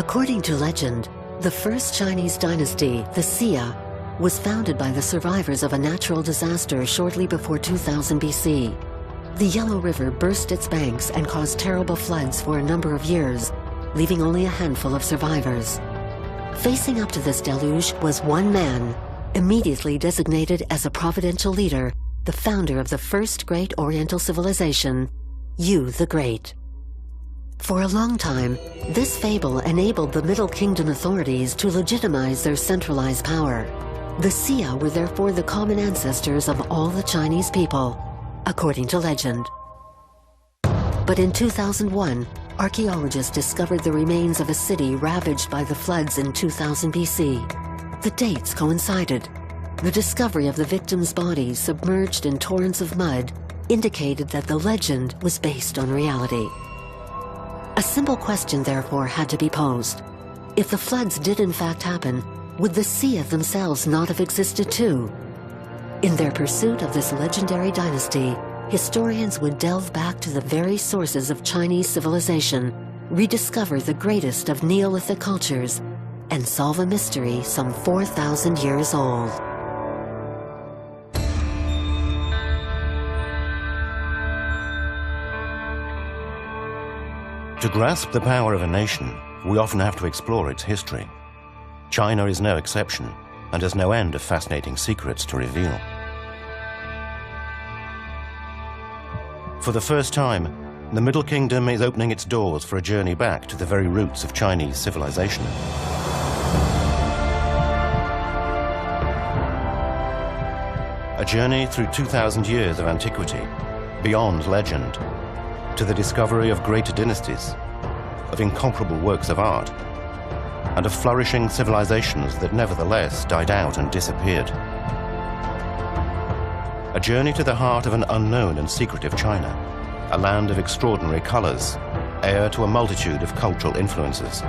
According to legend, the first Chinese dynasty, the Xia, was founded by the survivors of a natural disaster shortly before 2000 BC. The Yellow River burst its banks and caused terrible floods for a number of years, leaving only a handful of survivors. Facing up to this deluge was one man, immediately designated as a providential leader, the founder of the first great Oriental civilization, Yu the Great. For a long time, this fable enabled the Middle Kingdom authorities to legitimize their centralized power. The Xia were therefore the common ancestors of all the Chinese people, according to legend. But in 2001, archaeologists discovered the remains of a city ravaged by the floods in 2000 BC. The dates coincided. The discovery of the victims' bodies submerged in torrents of mud indicated that the legend was based on reality. A simple question, therefore, had to be posed. If the floods did in fact happen, would the Xia themselves not have existed too? In their pursuit of this legendary dynasty, historians would delve back to the very sources of Chinese civilization, rediscover the greatest of Neolithic cultures, and solve a mystery some 4,000 years old. To grasp the power of a nation, we often have to explore its history. China is no exception and has no end of fascinating secrets to reveal. For the first time, the Middle Kingdom is opening its doors for a journey back to the very roots of Chinese civilization. A journey through 2,000 years of antiquity, beyond legend, to the discovery of great dynasties, of incomparable works of art, and of flourishing civilizations that nevertheless died out and disappeared. A journey to the heart of an unknown and secretive China, a land of extraordinary colors, heir to a multitude of cultural influences.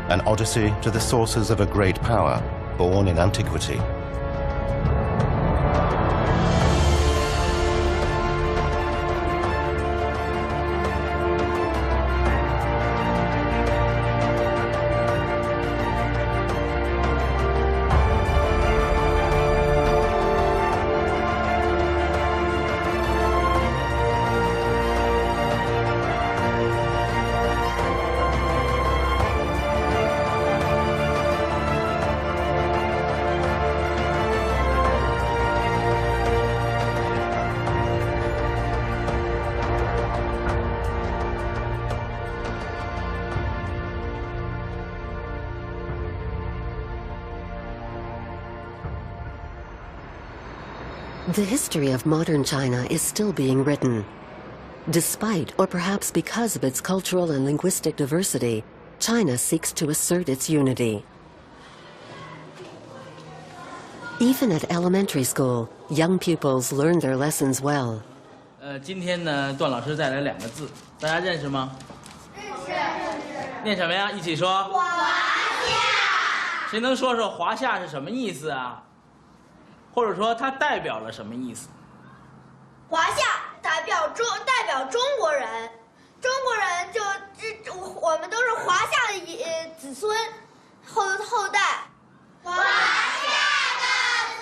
An odyssey to the sources of a great power born in antiquity. The history of modern China is still being written. Despite, or perhaps because of its cultural and linguistic diversity, China seeks to assert its unity. Even at elementary school, young pupils learn their lessons well. 今天呢，段老师带来2个字，大家认识吗？认识。念什么呀？一起说。华夏。谁能说说华夏是什么意思啊？或者说它代表了什么意思？华夏代表中国人，中国人我们都是华夏的子孙后代。华夏的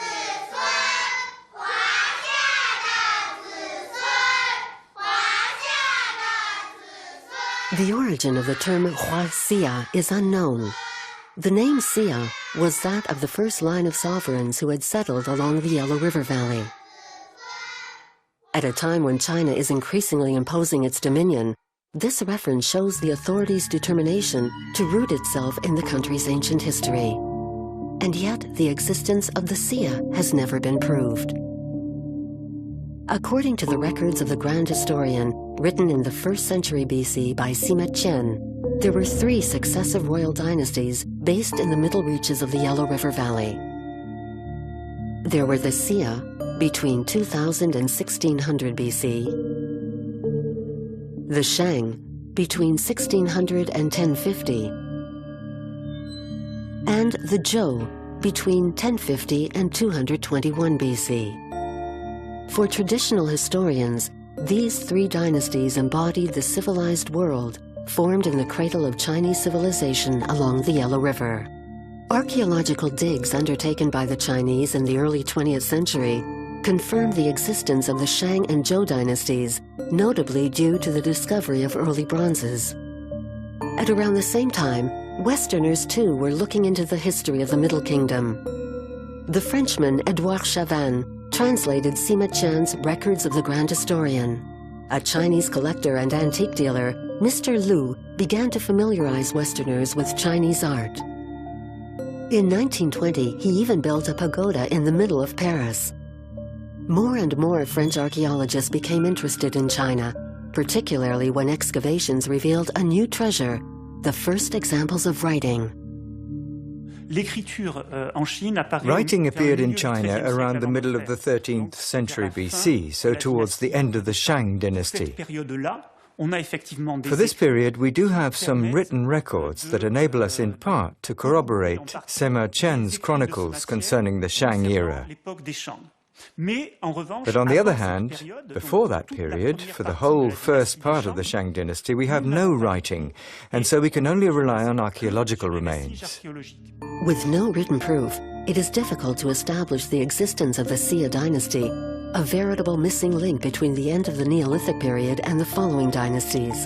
子孙，华夏的子孙，华夏的子孙。The origin of the term Xia is unknown. The name Xia was that of the first line of sovereigns who had settled along the Yellow River Valley. At a time when China is increasingly imposing its dominion, this reference shows the authorities' determination to root itself in the country's ancient history. And yet, the existence of the Xia has never been proved. According to the records of the Grand Historian, written in the 1st century BC by Sima Qian, there were 3 successive royal dynasties based in the middle reaches of the Yellow River Valley. There were the Xia between 2000 and 1600 BC, the Shang between 1600 and 1050, and the Zhou between 1050 and 221 BC. For traditional historians, these 3 dynasties embodied the civilized world formed in the cradle of Chinese civilization along the Yellow River. Archaeological digs undertaken by the Chinese in the early 20th century confirmed the existence of the Shang and Zhou dynasties, notably due to the discovery of early bronzes. At around the same time, Westerners too were looking into the history of the Middle Kingdom. The Frenchman Édouard Chavannes translated Sima Qian's Records of the Grand Historian. A Chinese collector and antique dealer, Mr. Lu began to familiarize Westerners with Chinese art. In 1920, he even built a pagoda in the middle of Paris. More and more French archaeologists became interested in China, particularly when excavations revealed a new treasure, the first examples of writing. Writing appeared in China around the middle of the 13th century BC, so towards the end of the Shang dynasty. For this period, we do have some written records that enable us in part to corroborate Sima Qian's chronicles concerning the Shang era. But on the other hand, before that period, for the whole first part of the Shang dynasty, we have no writing, and so we can only rely on archaeological remains. With no written proof, it is difficult to establish the existence of the Xia dynasty, a veritable missing link between the end of the Neolithic period and the following dynasties.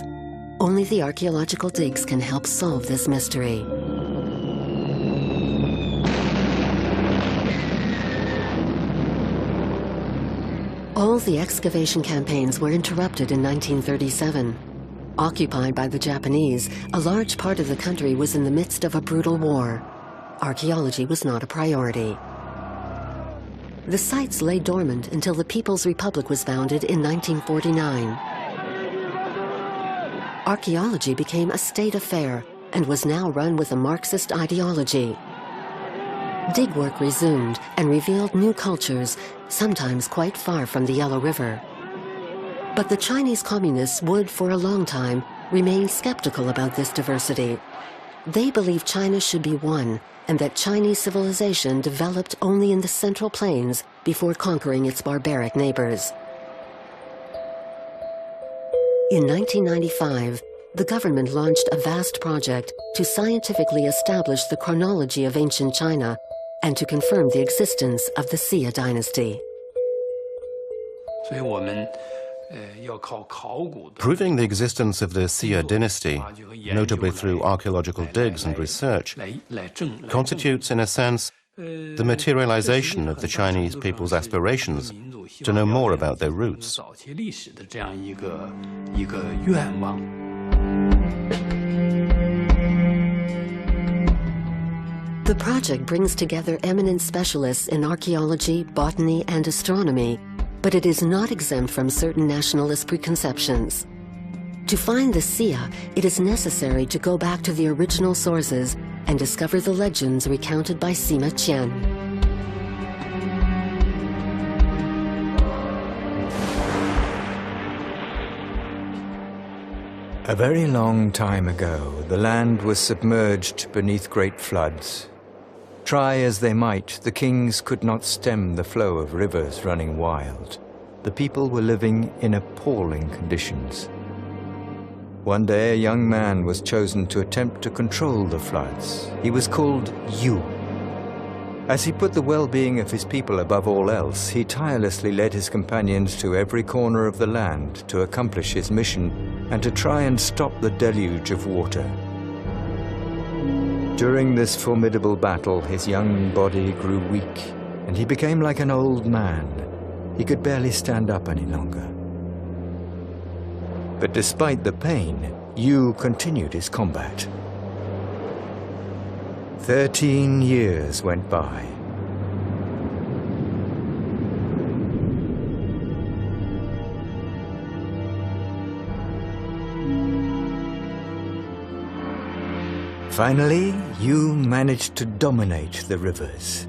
Only the archaeological digs can help solve this mystery. All the excavation campaigns were interrupted in 1937. Occupied by the Japanese, a large part of the country was in the midst of a brutal war. Archaeology was not a priority. The sites lay dormant until the People's Republic was founded in 1949. Archaeology became a state affair and was now run with a Marxist ideology. Dig work resumed and revealed new cultures, sometimes quite far from the Yellow River. But the Chinese communists would, for a long time, remain skeptical about this diversity. They believed China should be one, and that Chinese civilization developed only in the Central Plains before conquering its barbaric neighbors. In 1995, the government launched a vast project to scientifically establish the chronology of ancient China and to confirm the existence of the Xia dynasty. Proving the existence of the Xia dynasty, notably through archaeological digs and research, constitutes, in a sense, the materialization of the Chinese people's aspirations to know more about their roots. The project brings together eminent specialists in archaeology, botany, and astronomy, but it is not exempt from certain nationalist preconceptions. To find the Xia, it is necessary to go back to the original sources and discover the legends recounted by Sima Qian. A very long time ago, the land was submerged beneath great floods. Try as they might, the kings could not stem the flow of rivers running wild. The people were living in appalling conditions. One day, a young man was chosen to attempt to control the floods. He was called Yu. As he put the well-being of his people above all else, he tirelessly led his companions to every corner of the land to accomplish his mission and to try and stop the deluge of water. During this formidable battle, his young body grew weak, and he became like an old man. He could barely stand up any longer. But despite the pain, Yu continued his combat. 13 years went by. Finally, Yu managed to dominate the rivers.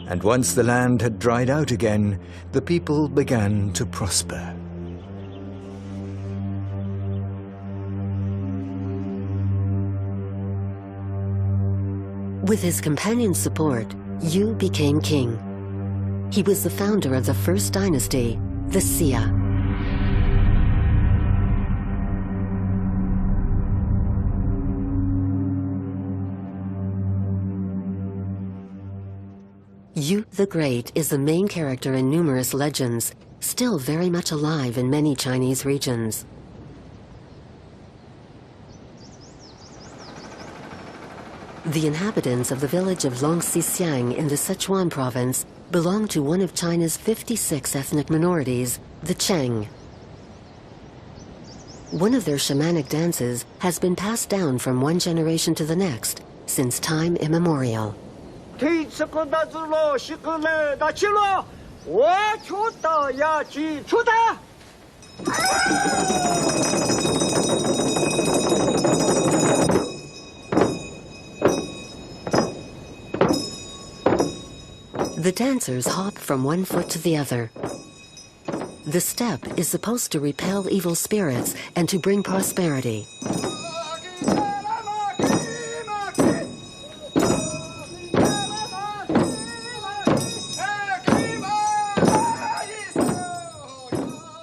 And once the land had dried out again, the people began to prosper. With his companions' support, Yu became king. He was the founder of the first dynasty, the Xia. Yu the Great is the main character in numerous legends, still very much alive in many Chinese regions. The inhabitants of the village of Longxixiang in the Sichuan province belong to one of China's 56 ethnic minorities, the Cheng. One of their shamanic dances has been passed down from one generation to the next since time immemorial. The dancers hop from one foot to the other. The step is supposed to repel evil spirits and to bring prosperity.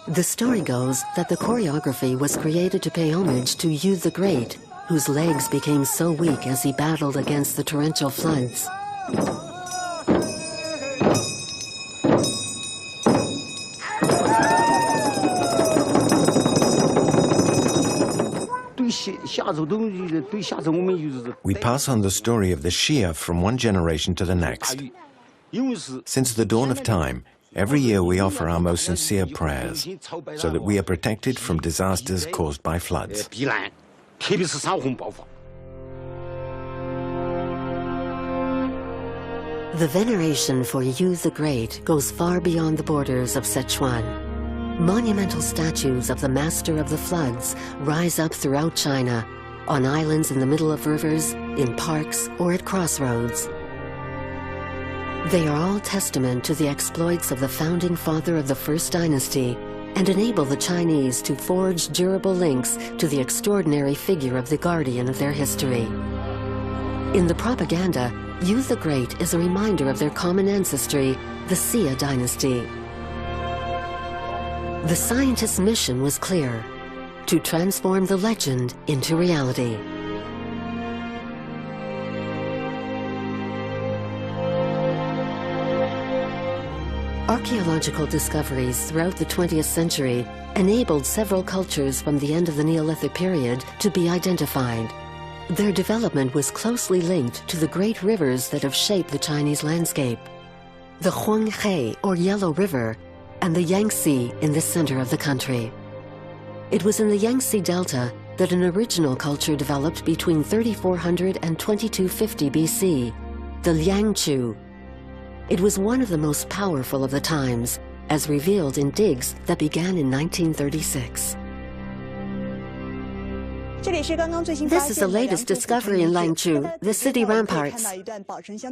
The story goes that the choreography was created to pay homage to Yu the Great, whose legs became so weak as he battled against the torrential floods. We pass on the story of the Xia from one generation to the next. Since the dawn of time, every year we offer our most sincere prayers so that we are protected from disasters caused by floods. The veneration for Yu the Great goes far beyond the borders of Sichuan. Monumental statues of the Master of the Floods rise up throughout China, on islands in the middle of rivers, in parks, or at crossroads. They are all testament to the exploits of the founding father of the First Dynasty and enable the Chinese to forge durable links to the extraordinary figure of the guardian of their history. In the propaganda, Yu the Great is a reminder of their common ancestry, the Xia dynasty. The scientists' mission was clear: to transform the legend into reality. Archaeological discoveries throughout the 20th century enabled several cultures from the end of the Neolithic period to be identified. Their development was closely linked to the great rivers that have shaped the Chinese landscape: the Huanghe, or Yellow River, and the Yangtze in the center of the country. It was in the Yangtze Delta that an original culture developed between 3400 and 2250 BC, the Liangqiu. It was one of the most powerful of the times, as revealed in digs that began in 1936. This is the latest discovery in Liangqiu, the city ramparts.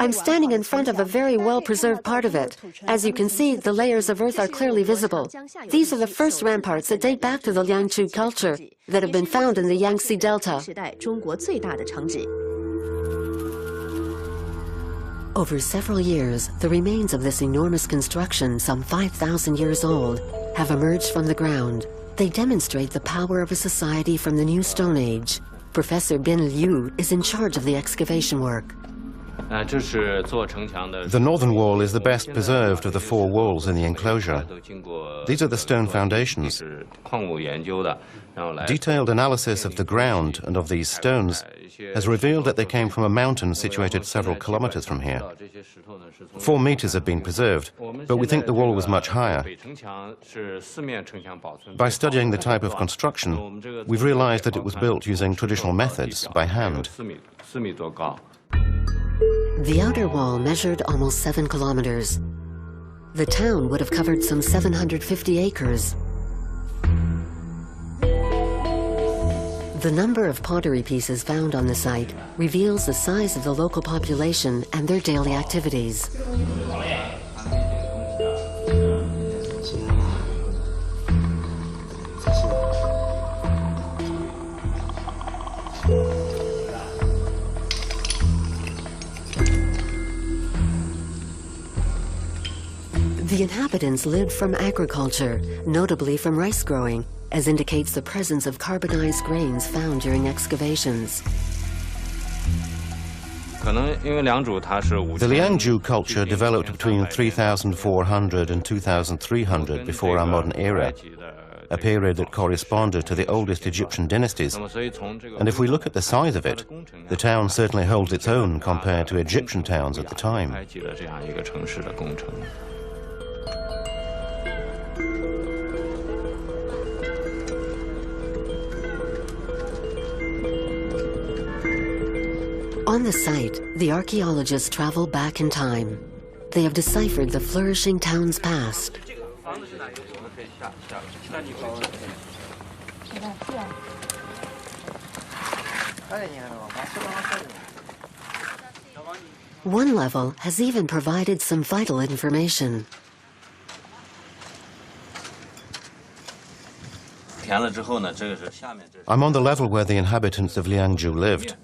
I'm standing in front of a very well-preserved part of it. As you can see, the layers of earth are clearly visible. These are the first ramparts that date back to the Liangqiu culture that have been found in the Yangtze Delta. Over several years, the remains of this enormous construction, some 5,000 years old, have emerged from the ground. They demonstrate the power of a society from the New Stone Age. Professor Bin Liu is in charge of the excavation work. The northern wall is the best preserved of the four walls in the enclosure. These are the stone foundations. Detailed analysis of the ground and of these stones has revealed that they came from a mountain situated several kilometers from here. 4 meters have been preserved, but we think the wall was much higher. By studying the type of construction, we've realized that it was built using traditional methods by hand. The outer wall measured almost 7 kilometers. The town would have covered some 750 acres. The number of pottery pieces found on the site reveals the size of the local population and their daily activities. The inhabitants lived from agriculture, notably from rice growing, as indicates the presence of carbonized grains found during excavations. The Liangzhu culture developed between 3400 and 2300 before our modern era, a period that corresponded to the oldest Egyptian dynasties. And if we look at the size of it, the town certainly holds its own compared to Egyptian towns at the time. On the site, the archaeologists travel back in time. They have deciphered the flourishing town's past. One level has even provided some vital information. I'm on the level where the inhabitants of Liangzhu lived.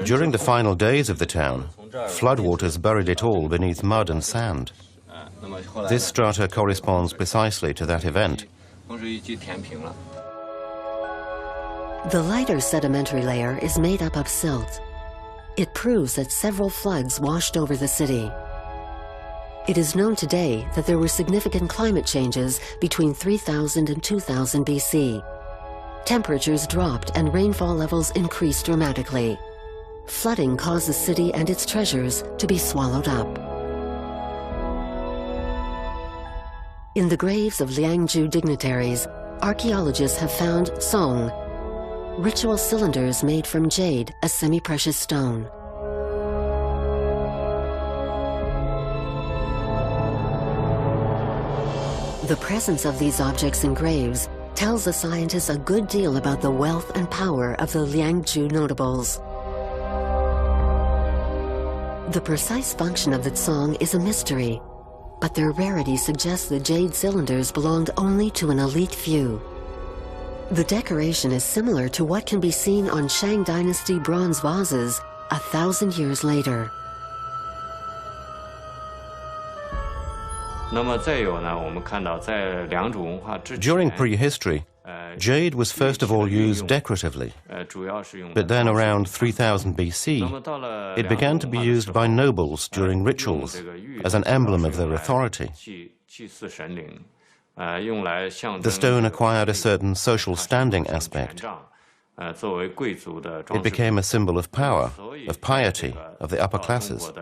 During the final days of the town, floodwaters buried it all beneath mud and sand. This strata corresponds precisely to that event. The lighter sedimentary layer is made up of silt. It proves that several floods washed over the city. It is known today that there were significant climate changes between 3000 and 2000 BC. Temperatures dropped and rainfall levels increased dramatically. Flooding caused the city and its treasures to be swallowed up. In the graves of Liangzhu dignitaries, archaeologists have found song, ritual cylinders made from jade, a semi-precious stone. The presence of these objects in graves tells the scientists a good deal about the wealth and power of the Liangzhu notables. The precise function of the song is a mystery, but their rarity suggests the jade cylinders belonged only to an elite few. The decoration is similar to what can be seen on Shang Dynasty bronze vases 1,000 years later. During prehistory, jade was first of all used decoratively, but then around 3000 BC, it began to be used by nobles during rituals as an emblem of their authority. The stone acquired a certain social standing aspect. It became a symbol of power, of piety, of the upper classes.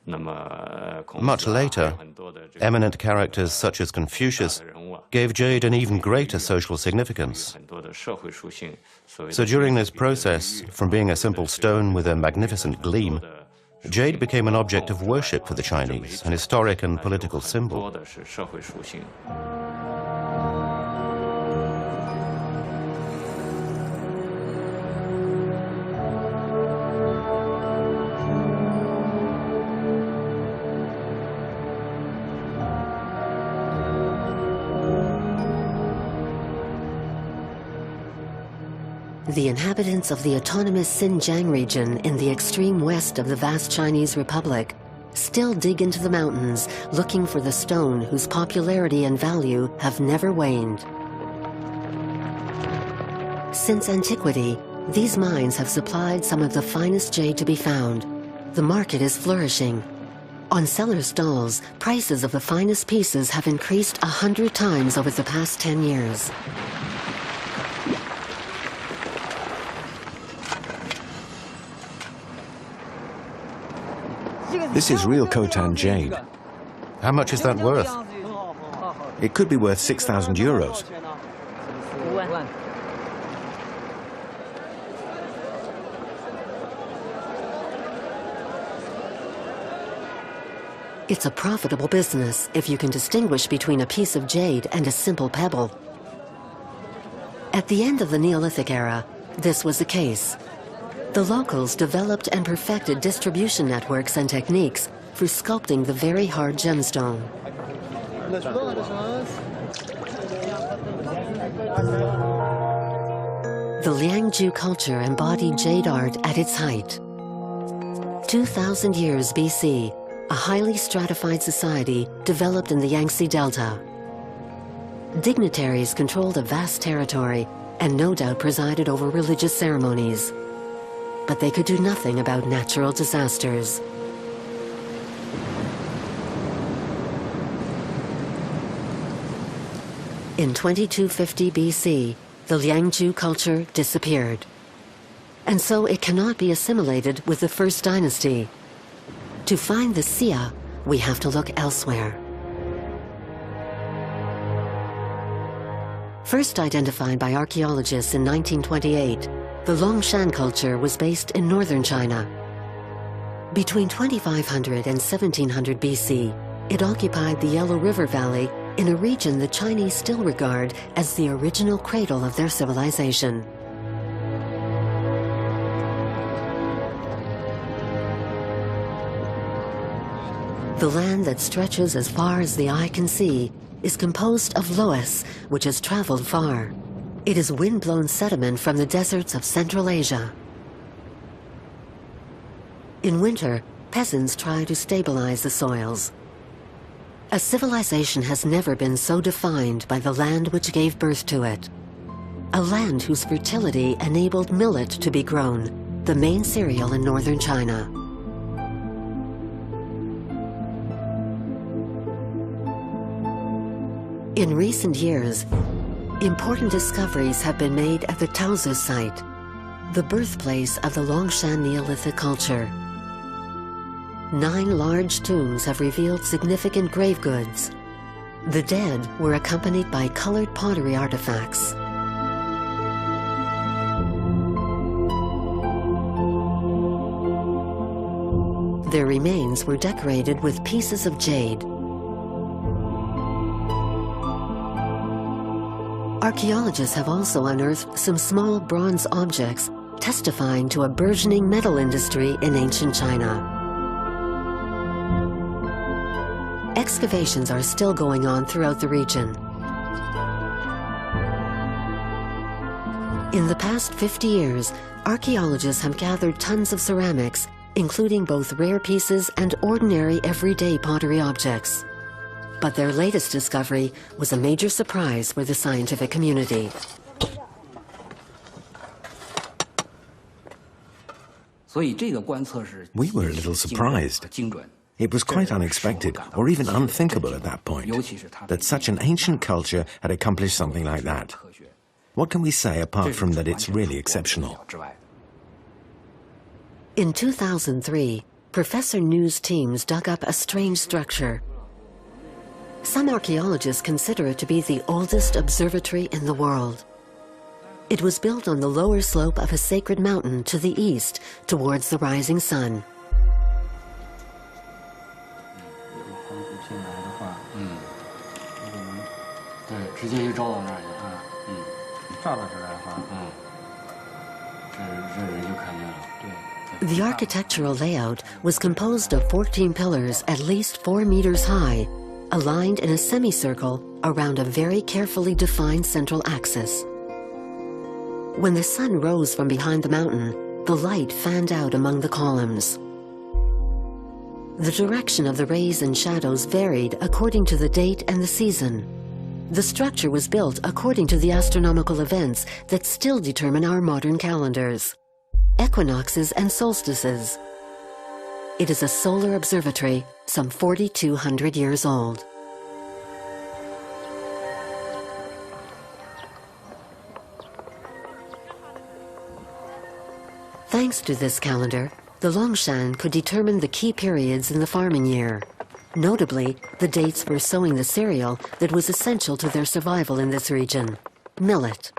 Much later, eminent characters such as Confucius gave jade an even greater social significance. So during this process, from being a simple stone with a magnificent gleam, jade became an object of worship for the Chinese, an historic and political symbol. The inhabitants of the autonomous Xinjiang region in the extreme west of the vast Chinese Republic still dig into the mountains looking for the stone whose popularity and value have never waned. Since antiquity, these mines have supplied some of the finest jade to be found. The market is flourishing. On seller stalls, prices of the finest pieces have increased 100 times over the past 10 years. This is real Khotan jade. How much is that worth? It could be worth 6,000 euros. It's a profitable business if you can distinguish between a piece of jade and a simple pebble. At the end of the Neolithic era, this was the case. The locals developed and perfected distribution networks and techniques for sculpting the very hard gemstone. The Liangzhu culture embodied jade art at its height. 2,000 years BC, a highly stratified society developed in the Yangtze Delta. Dignitaries controlled a vast territory and no doubt presided over religious ceremonies. But they could do nothing about natural disasters. In 2250 BC, the Liangzhu culture disappeared. And so it cannot be assimilated with the First Dynasty. To find the Xia, we have to look elsewhere. First identified by archaeologists in 1928, the Longshan culture was based in northern China. Between 2500 and 1700 BC, it occupied the Yellow River Valley in a region the Chinese still regard as the original cradle of their civilization. The land that stretches as far as the eye can see is composed of loess, which has traveled far. It is wind-blown sediment from the deserts of Central Asia. In winter, peasants try to stabilize the soils. A civilization has never been so defined by the land which gave birth to it. A land whose fertility enabled millet to be grown, the main cereal in northern China. In recent years, important discoveries have been made at the Taozu site, the birthplace of the Longshan Neolithic culture. 9 large tombs have revealed significant grave goods. The dead were accompanied by colored pottery artifacts. Their remains were decorated with pieces of jade. Archaeologists have also unearthed some small bronze objects testifying to a burgeoning metal industry in ancient China. Excavations are still going on throughout the region. In the past 50 years, archaeologists have gathered tons of ceramics, including both rare pieces and ordinary everyday pottery objects. But their latest discovery was a major surprise for the scientific community. We were a little surprised. It was quite unexpected, or even unthinkable at that point, that such an ancient culture had accomplished something like that. What can we say apart from that it's really exceptional? In 2003, Professor Nu's teams dug up a strange structure. Some archaeologists consider it to be the oldest observatory in the world. It was built on the lower slope of a sacred mountain to the east, towards the rising sun. The architectural layout was composed of 14 pillars at least 4 meters high, aligned in a semicircle around a very carefully defined central axis. When the sun rose from behind the mountain, the light fanned out among the columns. The direction of the rays and shadows varied according to the date and the season. The structure was built according to the astronomical events that still determine our modern calendars: equinoxes and solstices. It is a solar observatory, some 4,200 years old. Thanks to this calendar, the Longshan could determine the key periods in the farming year. Notably, the dates for sowing the cereal that was essential to their survival in this region: millet.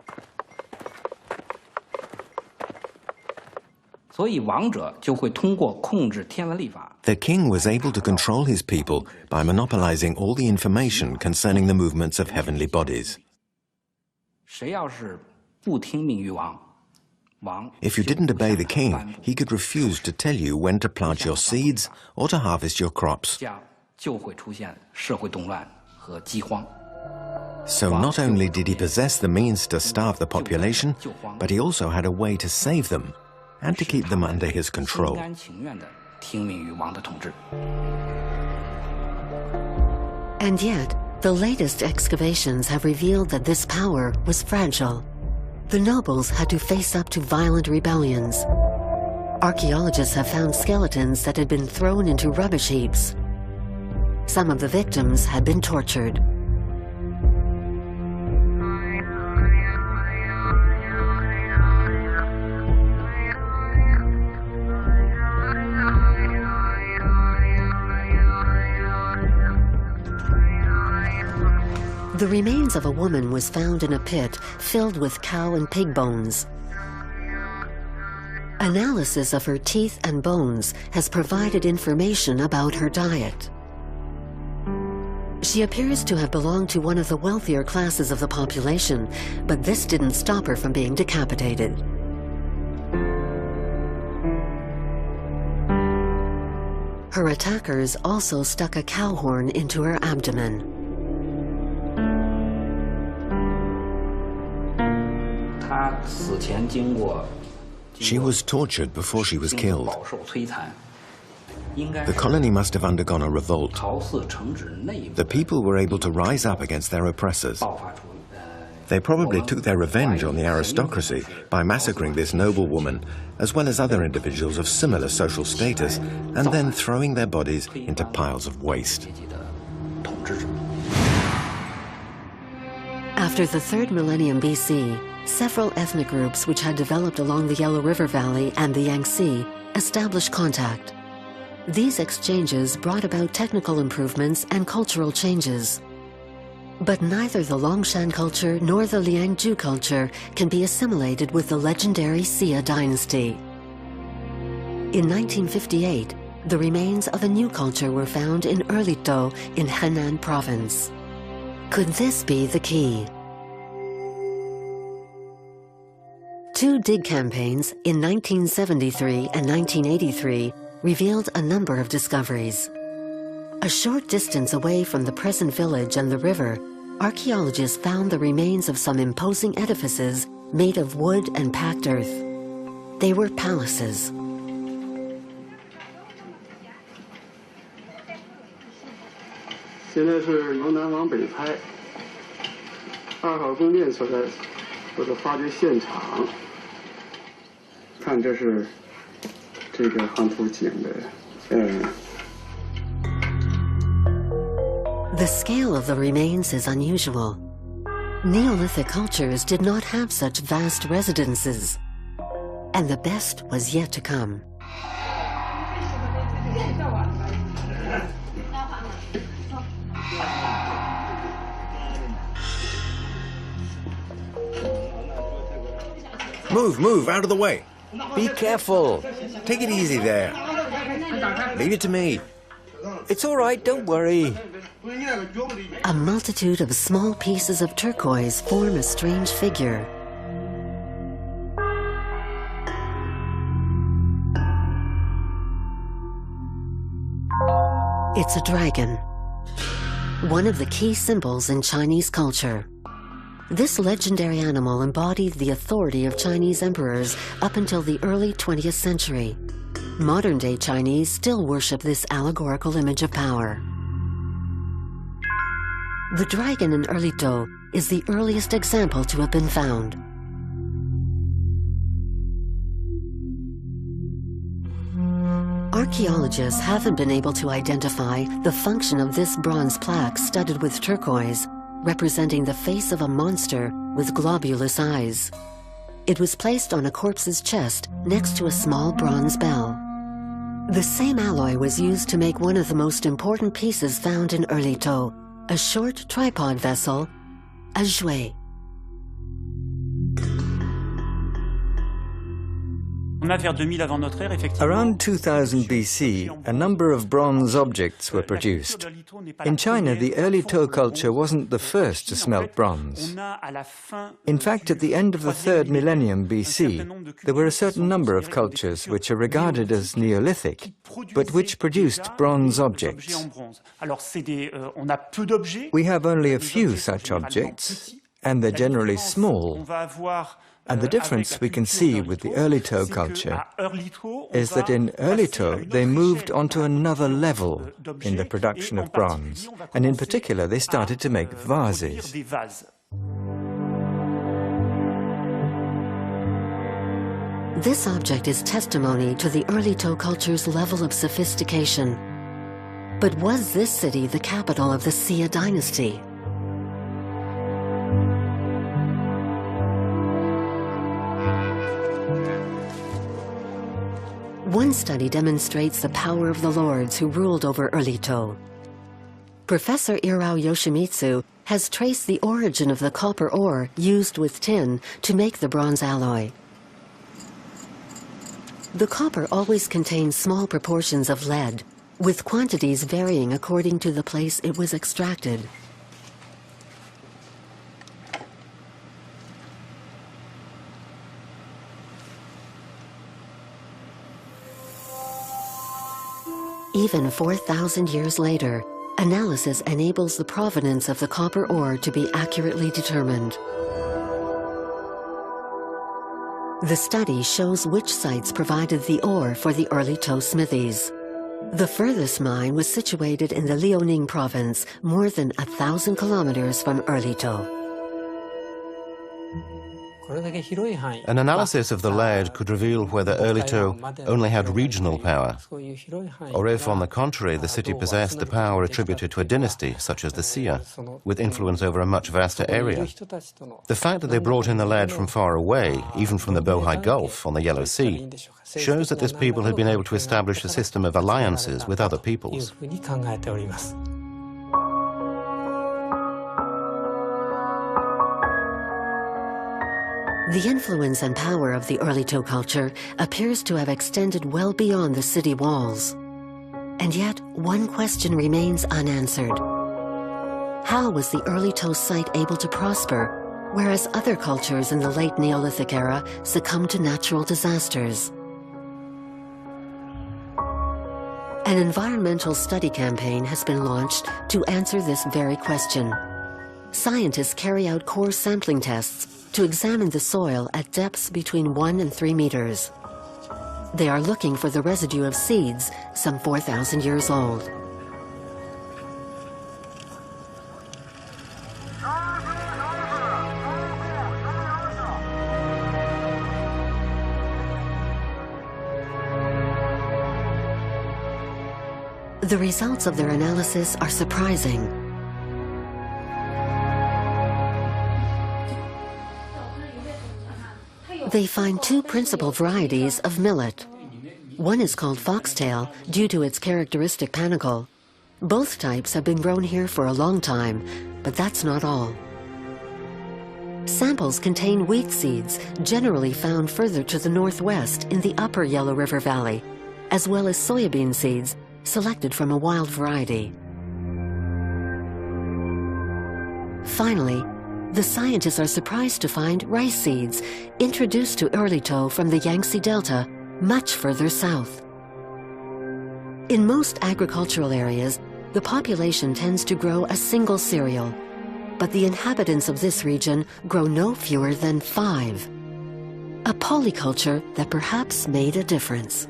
The king was able to control his people by monopolizing all the information concerning the movements of heavenly bodies. If you didn't obey the king, he could refuse to tell you when to plant your seeds or to harvest your crops. So not only did he possess the means to starve the population, but he also had a way to save them and to keep them under his control. And yet, the latest excavations have revealed that this power was fragile. The nobles had to face up to violent rebellions. Archaeologists have found skeletons that had been thrown into rubbish heaps. Some of the victims had been tortured. The remains of a woman was found in a pit filled with cow and pig bones. Analysis of her teeth and bones has provided information about her diet. She appears to have belonged to one of the wealthier classes of the population, but this didn't stop her from being decapitated. Her attackers also stuck a cow horn into her abdomen. She was tortured before she was killed. The colony must have undergone a revolt. The people were able to rise up against their oppressors. They probably took their revenge on the aristocracy by massacring this noble woman, as well as other individuals of similar social status, and then throwing their bodies into piles of waste. After the 3rd millennium BC, several ethnic groups which had developed along the Yellow River Valley and the Yangtze established contact. These exchanges brought about technical improvements and cultural changes. But neither the Longshan culture nor the Liangzhu culture can be assimilated with the legendary Xia dynasty. In 1958, the remains of a new culture were found in Erlito in Henan province. Could this be the key? 2 dig campaigns in 1973 and 1983 revealed a number of discoveries. A short distance away from the present village and the river, archaeologists found the remains of some imposing edifices made of wood and packed earth. They were palaces. The scale of the remains is unusual. Neolithic cultures did not have such vast residences, and the best was yet to come. Move, out of the way. Be careful. Take it easy there. Leave it to me. It's all right, don't worry. A multitude of small pieces of turquoise form a strange figure. It's a dragon, one of the key symbols in Chinese culture. This legendary animal embodied the authority of Chinese emperors up until the early 20th century. Modern-day Chinese still worship this allegorical image of power. The dragon in Erlito is the earliest example to have been found. Archaeologists haven't been able to identify the function of this bronze plaque studded with turquoise, representing the face of a monster with globulous eyes. It was placed on a corpse's chest next to a small bronze bell. The same alloy was used to make one of the most important pieces found in Erlito, a short tripod vessel, a jouet. Around 2000 BC, a number of bronze objects were produced. In China, the Erlito culture wasn't the first to smelt bronze. In fact, at the end of the 3rd millennium BC, there were a certain number of cultures which are regarded as Neolithic, but which produced bronze objects. We have only a few such objects, and they're generally small. And the difference we can see with the Erlito culture is that in Erlito they moved onto another level in the production of bronze, and in particular they started to make vases. This object is testimony to the early Tao culture's level of sophistication. But was this city the capital of the Xia dynasty? One study demonstrates the power of the lords who ruled over early Tao. Professor Irao Yoshimitsu has traced the origin of the copper ore used with tin to make the bronze alloy. The copper always contains small proportions of lead, with quantities varying according to the place it was extracted. Even 4,000 years later, analysis enables the provenance of the copper ore to be accurately determined. The study shows which sites provided the ore for the early Tao smithies. The furthest mine was situated in the Liaoning province, more than 1,000 kilometers from early Tao. An analysis of the lead could reveal whether early Tao only had regional power, or if, on the contrary, the city possessed the power attributed to a dynasty, such as the Xia, with influence over a much vaster area. The fact that they brought in the lead from far away, even from the Bohai Gulf on the Yellow Sea, shows that this people had been able to establish a system of alliances with other peoples. The influence and power of the early Tao culture appears to have extended well beyond the city walls. And yet, one question remains unanswered. How was the early Tao site able to prosper, whereas other cultures in the late Neolithic era succumbed to natural disasters? An environmental study campaign has been launched to answer this very question. Scientists carry out core sampling tests to examine the soil at depths between 1 and 3 meters. They are looking for the residue of seeds some 4,000 years old. The results of their analysis are surprising. They find 2 principal varieties of millet. One is called foxtail due to its characteristic panicle. Both types have been grown here for a long time, but that's not all. Samples contain wheat seeds, generally found further to the northwest in the upper Yellow River Valley, as well as soybean seeds selected from a wild variety. Finally, the scientists are surprised to find rice seeds introduced to early Tao from the Yangtze Delta, much further south. In most agricultural areas, the population tends to grow a single cereal, but the inhabitants of this region grow no fewer than 5. A polyculture that perhaps made a difference.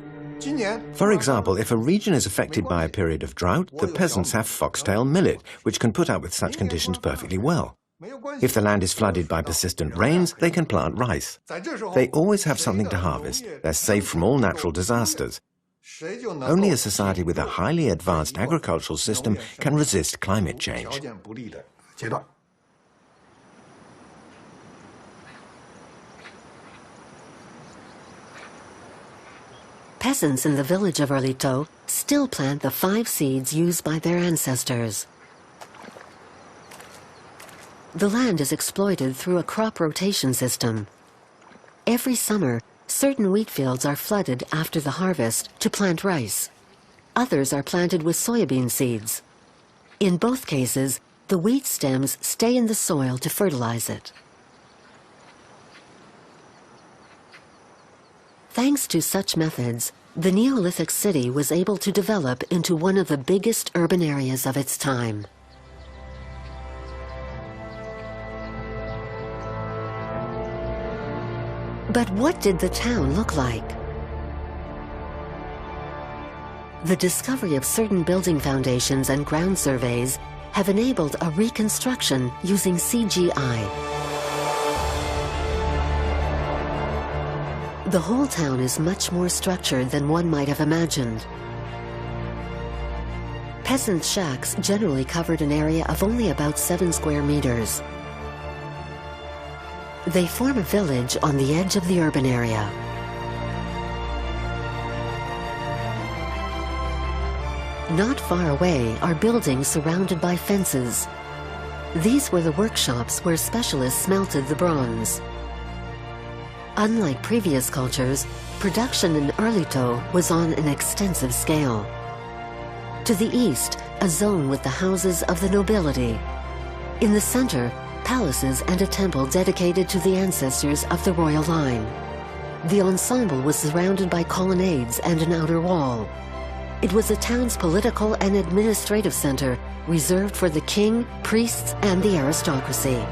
For example, if a region is affected by a period of drought, the peasants have foxtail millet, which can put up with such conditions perfectly well. If the land is flooded by persistent rains, they can plant rice. They always have something to harvest. They're safe from all natural disasters. Only a society with a highly advanced agricultural system can resist climate change. Peasants in the village of early Tao still plant the 5 seeds used by their ancestors. The land is exploited through a crop rotation system. Every summer, certain wheat fields are flooded after the harvest to plant rice. Others are planted with soybean seeds. In both cases, the wheat stems stay in the soil to fertilize it. Thanks to such methods, the Neolithic city was able to develop into one of the biggest urban areas of its time. But what did the town look like? The discovery of certain building foundations and ground surveys have enabled a reconstruction using CGI. The whole town is much more structured than one might have imagined. Peasant shacks generally covered an area of only about 7 square meters. They form a village on the edge of the urban area. Not far away are buildings surrounded by fences. These were the workshops where specialists smelted the bronze. Unlike previous cultures, production in Erlito was on an extensive scale. To the east, a zone with the houses of the nobility. In the center, palaces and a temple dedicated to the ancestors of the royal line. The ensemble was surrounded by colonnades and an outer wall. It was the town's political and administrative center, reserved for the king, priests, and the aristocracy.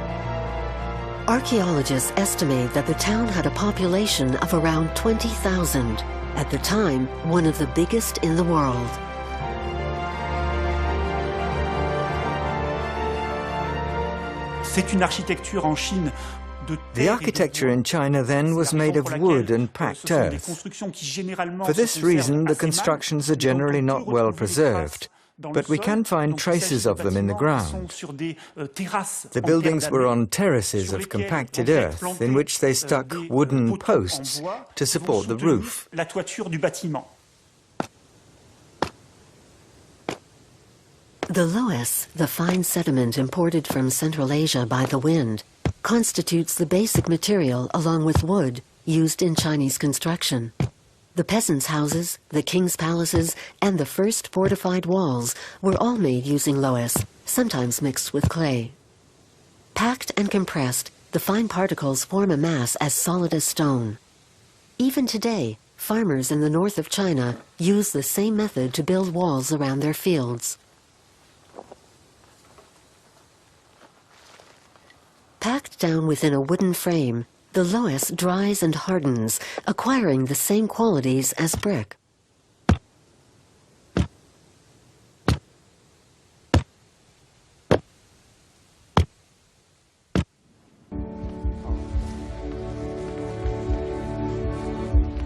Archaeologists estimate that the town had a population of around 20,000, at the time one of the biggest in the world. The architecture in China then was made of wood and packed earth. For this reason, the constructions are generally not well preserved, but we can find traces of them in the ground. The buildings were on terraces of compacted earth, in which they stuck wooden posts to support the roof. The loess, the fine sediment imported from Central Asia by the wind, constitutes the basic material along with wood used in Chinese construction. The peasants' houses, the king's palaces, and the first fortified walls were all made using loess, sometimes mixed with clay. Packed and compressed, the fine particles form a mass as solid as stone. Even today, farmers in the north of China use the same method to build walls around their fields. Packed down within a wooden frame, the loess dries and hardens, acquiring the same qualities as brick.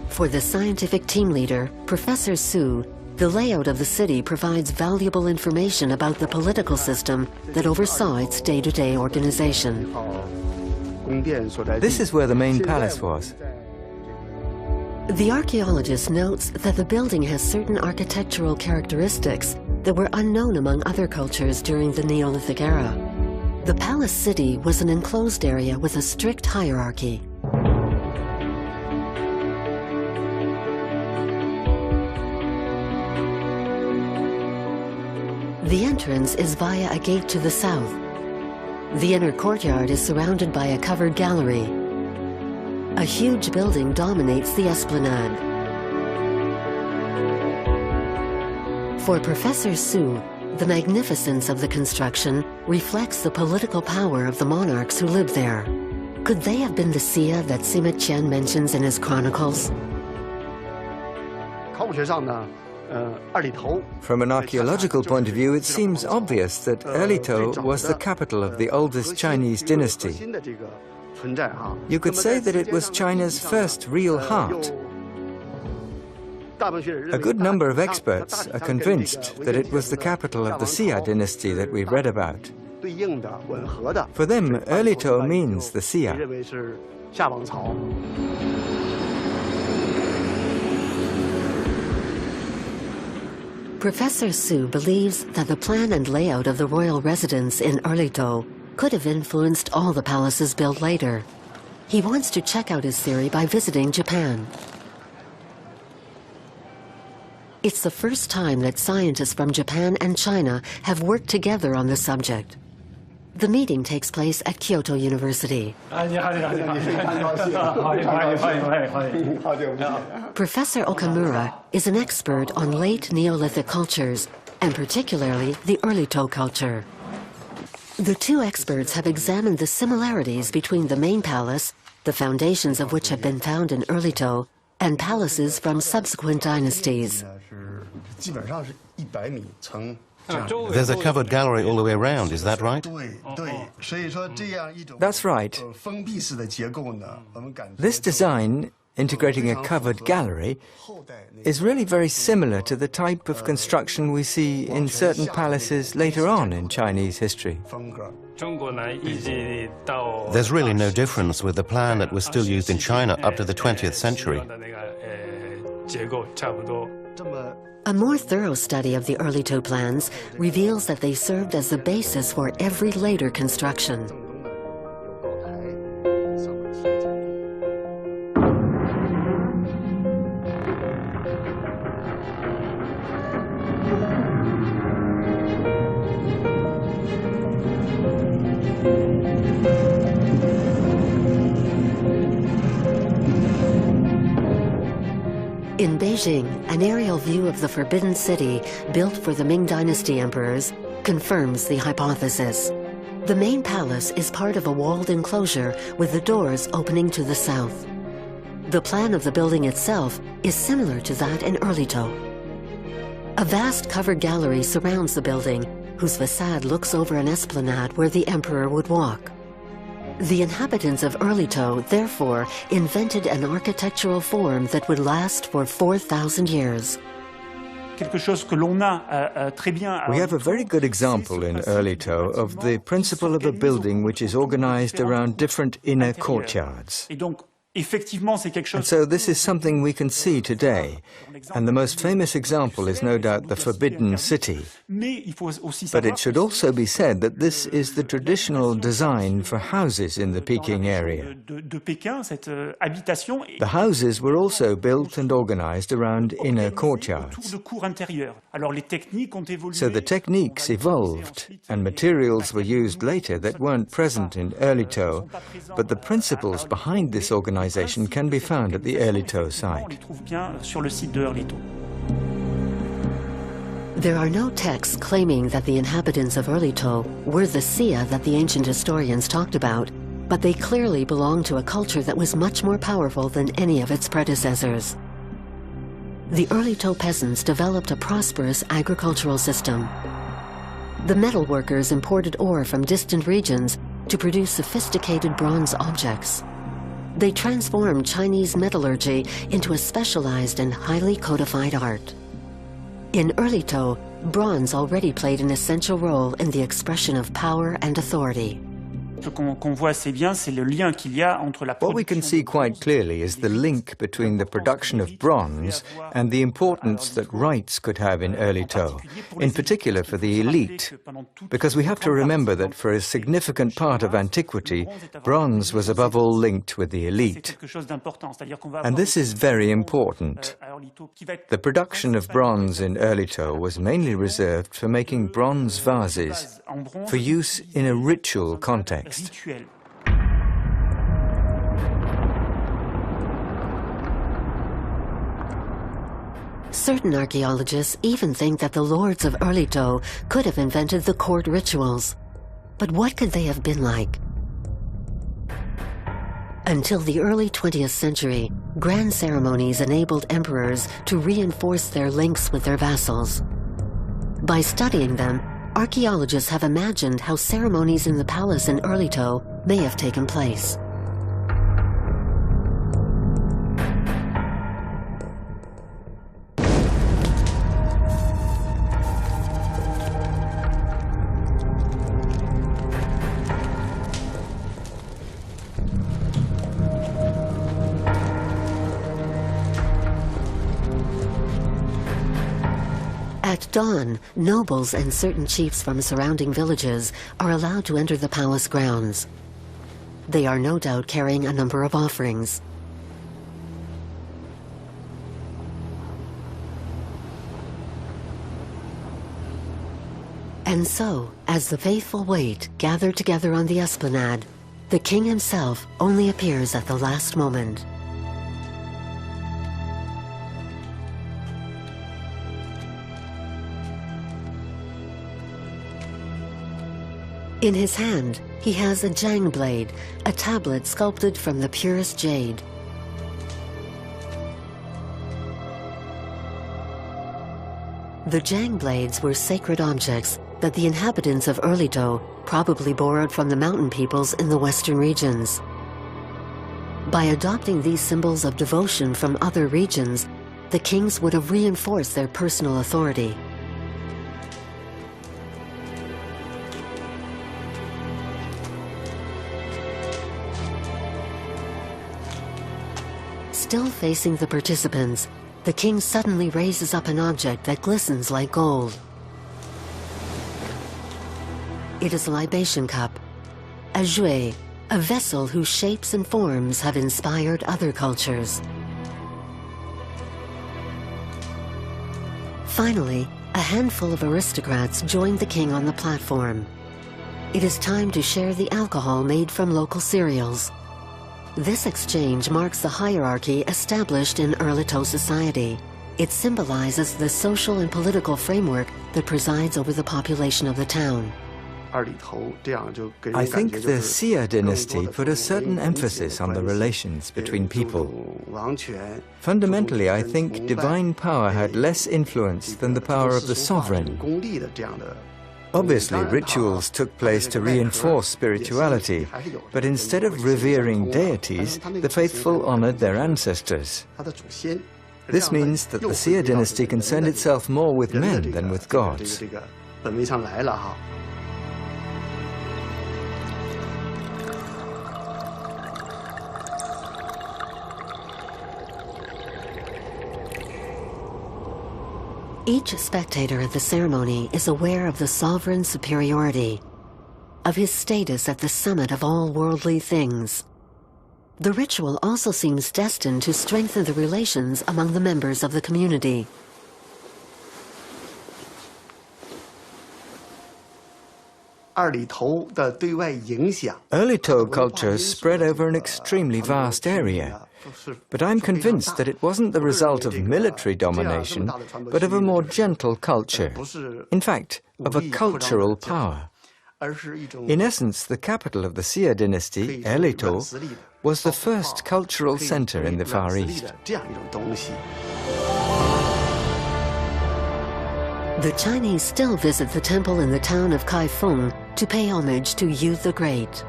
For the scientific team leader, Professor Su, the layout of the city provides valuable information about the political system that oversaw its day-to-day organization. This is where the main palace was. The archaeologist notes that the building has certain architectural characteristics that were unknown among other cultures during the Neolithic era. The palace city was an enclosed area with a strict hierarchy. The entrance is via a gate to the south. The inner courtyard is surrounded by a covered gallery. A huge building dominates the esplanade. For Professor Su, the magnificence of the construction reflects the political power of the monarchs who lived there. Could they have been the Xia that Sima Qian mentions in his chronicles? From an archaeological point of view, it seems obvious that Erlito was the capital of the oldest Chinese dynasty. You could say that it was China's first real heart. A good number of experts are convinced that it was the capital of the Xia dynasty that we read about. For them, Erlito means the Xia. Professor Su believes that the plan and layout of the royal residence in Erlito could have influenced all the palaces built later. He wants to check out his theory by visiting Japan. It's the first time that scientists from Japan and China have worked together on the subject. The meeting takes place at Kyoto University. Professor Okamura is an expert on late Neolithic cultures, and particularly the Erlito culture. The two experts have examined the similarities between the main palace, the foundations of which have been found in Erlito, and palaces from subsequent dynasties. There's a covered gallery all the way around, is that right? That's right. This design integrating a covered gallery, is really very similar to the type of construction we see in certain palaces later on in Chinese history. There's really no difference with the plan that was still used in China up to the 20th century. A more thorough study of the early Tao plans reveals that they served as the basis for every later construction. In Beijing, an aerial view of the Forbidden City, built for the Ming Dynasty emperors, confirms the hypothesis. The main palace is part of a walled enclosure with the doors opening to the south. The plan of the building itself is similar to that in early Tao. A vast covered gallery surrounds the building, whose facade looks over an esplanade where the emperor would walk. The inhabitants of early Tao, therefore, invented an architectural form that would last for 4,000 years. We have a very good example in early Tao of the principle of a building which is organized around different inner courtyards. And so this is something we can see today, and the most famous example is no doubt the Forbidden City. But it should also be said that this is the traditional design for houses in the Peking area. The houses were also built and organized around inner courtyards. So the techniques evolved, and materials were used later that weren't present in early Tao, but the principles behind this organization can be found at the early Tao site. There are no texts claiming that the inhabitants of early Tao were the Xia that the ancient historians talked about, but they clearly belong to a culture that was much more powerful than any of its predecessors. The early Tao peasants developed a prosperous agricultural system. The metal workers imported ore from distant regions to produce sophisticated bronze objects. They transformed Chinese metallurgy into a specialized and highly codified art. In early Tao, bronze already played an essential role in the expression of power and authority. What we can see quite clearly is the link between the production of bronze and the importance that rights could have in early Tao, in particular for the elite, because we have to remember that for a significant part of antiquity, bronze was above all linked with the elite. And this is very important. The production of bronze in early Tao was mainly reserved for making bronze vases for use in a ritual context. Certain archaeologists even think that the lords of early Tao could have invented the court rituals. But what could they have been like? Until the early 20th century, grand ceremonies enabled emperors to reinforce their links with their vassals. By studying them, archaeologists have imagined how ceremonies in the palace in early Tao may have taken place. At dawn, nobles and certain chiefs from surrounding villages are allowed to enter the palace grounds. They are no doubt carrying a number of offerings. And so, as the faithful wait, gathered together on the esplanade, the king himself only appears at the last moment. In his hand, he has a jang blade, a tablet sculpted from the purest jade. The jang blades were sacred objects that the inhabitants of early Tao probably borrowed from the mountain peoples in the western regions. By adopting these symbols of devotion from other regions, the kings would have reinforced their personal authority. Still facing the participants, the king suddenly raises up an object that glistens like gold. It is a libation cup, a jue, a vessel whose shapes and forms have inspired other cultures. Finally, a handful of aristocrats joined the king on the platform. It is time to share the alcohol made from local cereals. This exchange marks the hierarchy established in Erlito society. It symbolizes the social and political framework that presides over the population of the town. I think the Xia dynasty put a certain emphasis on the relations between people. Fundamentally, I think divine power had less influence than the power of the sovereign. Obviously, rituals took place to reinforce spirituality, but instead of revering deities, the faithful honored their ancestors. This means that the Xia dynasty concerned itself more with men than with gods. Each spectator at the ceremony is aware of the sovereign's superiority, of his status at the summit of all worldly things. The ritual also seems destined to strengthen the relations among the members of the community. Erlito culture spread over an extremely vast area, but I'm convinced that it wasn't the result of military domination, but of a more gentle culture. In fact, of a cultural power. In essence, the capital of the Xia dynasty, Erlito, was the first cultural center in the Far East. The Chinese still visit the temple in the town of Kaifeng to pay homage to Yu the Great.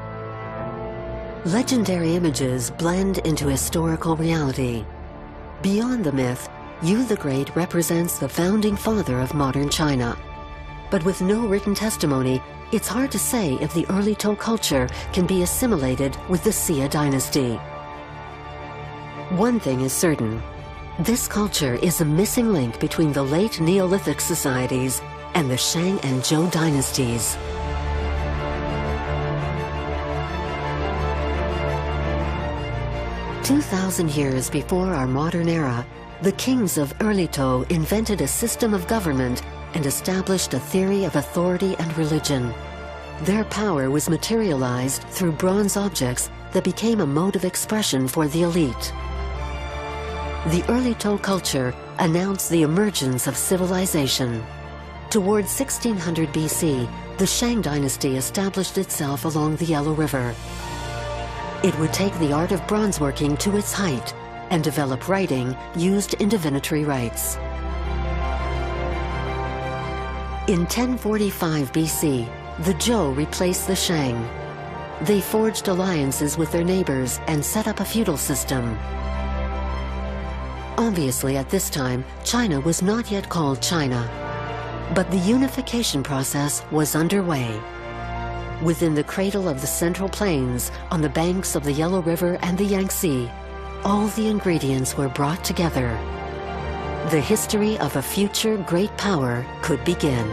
Legendary images blend into historical reality. Beyond the myth, Yu the Great represents the founding father of modern China. But with no written testimony, it's hard to say if the Erlito culture can be assimilated with the Xia dynasty. One thing is certain. This culture is a missing link between the late Neolithic societies and the Shang and Zhou dynasties. "2,000 years before our modern era, the kings of Erlito invented a system of government and established a theory of authority and religion. Their power was materialized through bronze objects that became a mode of expression for the elite. The Erlito culture announced the emergence of civilization. Towards 1600 BC, the Shang dynasty established itself along the Yellow River. It would take the art of bronzeworking to its height and develop writing used in divinatory rites. In 1045 BC, the Zhou replaced the Shang. They forged alliances with their neighbors and set up a feudal system. Obviously, at this time, China was not yet called China, but the unification process was underway. Within the cradle of the Central Plains, on the banks of the Yellow River and the Yangtze, all the ingredients were brought together. The history of a future great power could begin.